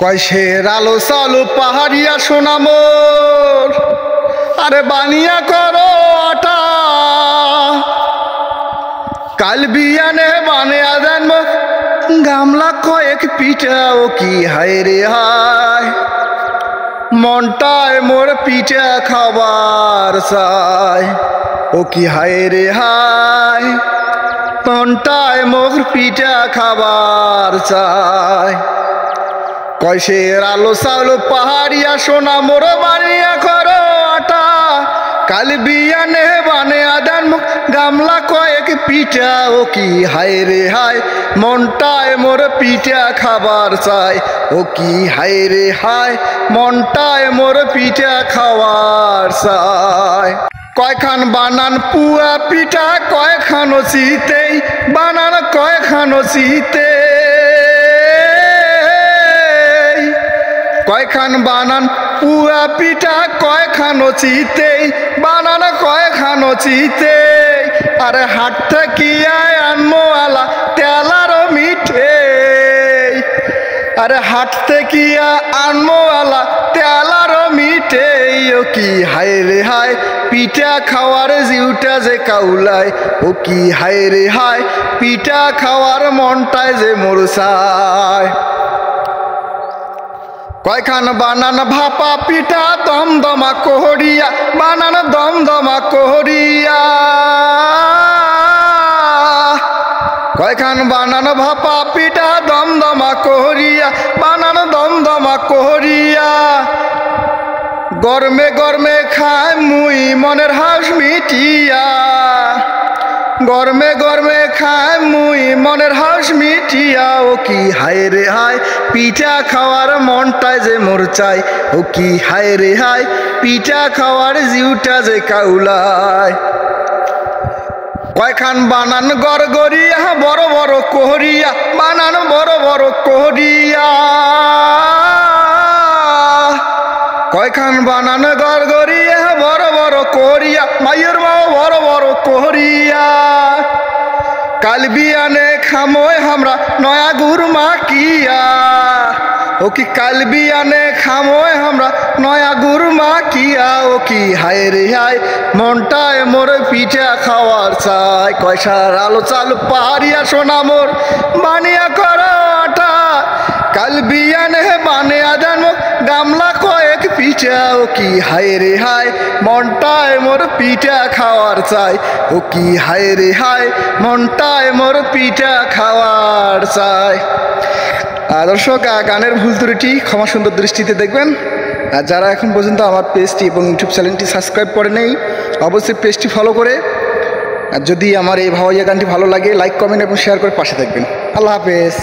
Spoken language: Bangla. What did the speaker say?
কয়সের আলো চালু পাহাড়িয়া সোনা মোর, আরে বানিয়া করো আটা, কাল বিয়ানে বানিয়া দেন মুখ গামলা কয়েক পিঠা। ও কি হায় রে হায়, মনটায় মোর পিঠা খাবার চায়। ও কি হায় রে হায়, মনটায় মোর পিঠা খাবার চায়। কয়সের আলো চাউল পাহাড়িয়া সোনা মোর বানিয়া করো আটা, কাল বিয়ানে বানিয়া দেন মুখ গামলা কয়েক পিঠা। ও কি হায় রে হায়, মনটায় মোর পিঠা খাবার চায়। ও কি হায় রে হায়, মনটায় মোর পিঠা খাবার চায়। কয়খান বানান পুয়া পিঠা, কয়খান চিতেই বানান, কয়খান চিতে। কয়খান বানান পুয়া পিঠা, কয়খান চিতেই বানান, কয়খান চিতে। আরে হাট থাকিয়া আনমো আলা তেলার মিঠে, আরে হাট থাকিয়া আনমো আলা তেলার মিঠে। ও কি হায় রে হায়, পিঠা খাওয়ার জিউটা যে কাউলায়। ও কি হায় রে হায়, পিঠা খাওয়ার মনটায় যে মোর চায়। কয়খান বানান ভাপা পিঠা, দমদমা কোহরিয়া বানান, দমদমা কোহরিয়া। কয়খান বানান ভাপা পিঠা, দমদমা কোহরিয়া বানান, দমদমা কোহরিয়া। গরমে গরমে খায় মুই মনের হাঁস মিটিয়া, গরমে গরমে খায় মুই মনের হাঁস মিটিয়া। ও কি হায় রে হায়, পিঠা খাওয়ার মনটায় যে মোর চাই। ও কি হায় রে হায়, পিঠা খাওয়ার জিউটা যে কাউলায়। কয়খান বানান গড়গড়িয়া, বড় বড় কোহরিয়া বানান, বড় বড় কোহরিয়া। কয়খান বানান গড়গড়িয়া, বড় বড় কোহরিয়া, মায়ের মাও বড় বড় কোহরিয়া। কাল বিয়ানে খামোয় আমরা নয়া গুড় মাকিয়া। ও কি কাল বিয়ানে খামোয় আমরা নয়া গুড় মাকিয়া। ও কি হায় রে হায়, মনটায় মোর পিঠা খাওয়ার চাই। কয়সার আলো চাল পাহাড়িয়া সোনা মোর বানিয়া করো আটা, কাল বিয়ানে বানিয়া দেন গামলা কয়েক পিঠা। ও কি হায় রে হায়, মনটায় মোর পিঠা খাওয়ার চাই। ও কি হায় রে হায়, মনটায় মোর পিঠা খাওয়ার চাই। দর্শক, গানের ভুল ত্রুটি ক্ষমা সুন্দর দৃষ্টিতে দেখবেন। আর যারা এখন পর্যন্ত আমার পেজটি এবং ইউটিউব চ্যানেলটি সাবস্ক্রাইব করে নেই, অবশ্যই পেজটি ফলো করে, আর যদি আমার এই ভাওয়াইয়া গানটি ভালো লাগে লাইক কমেন্ট এবং শেয়ার করে পাশে থাকবেন। আল্লাহ হাফেজ।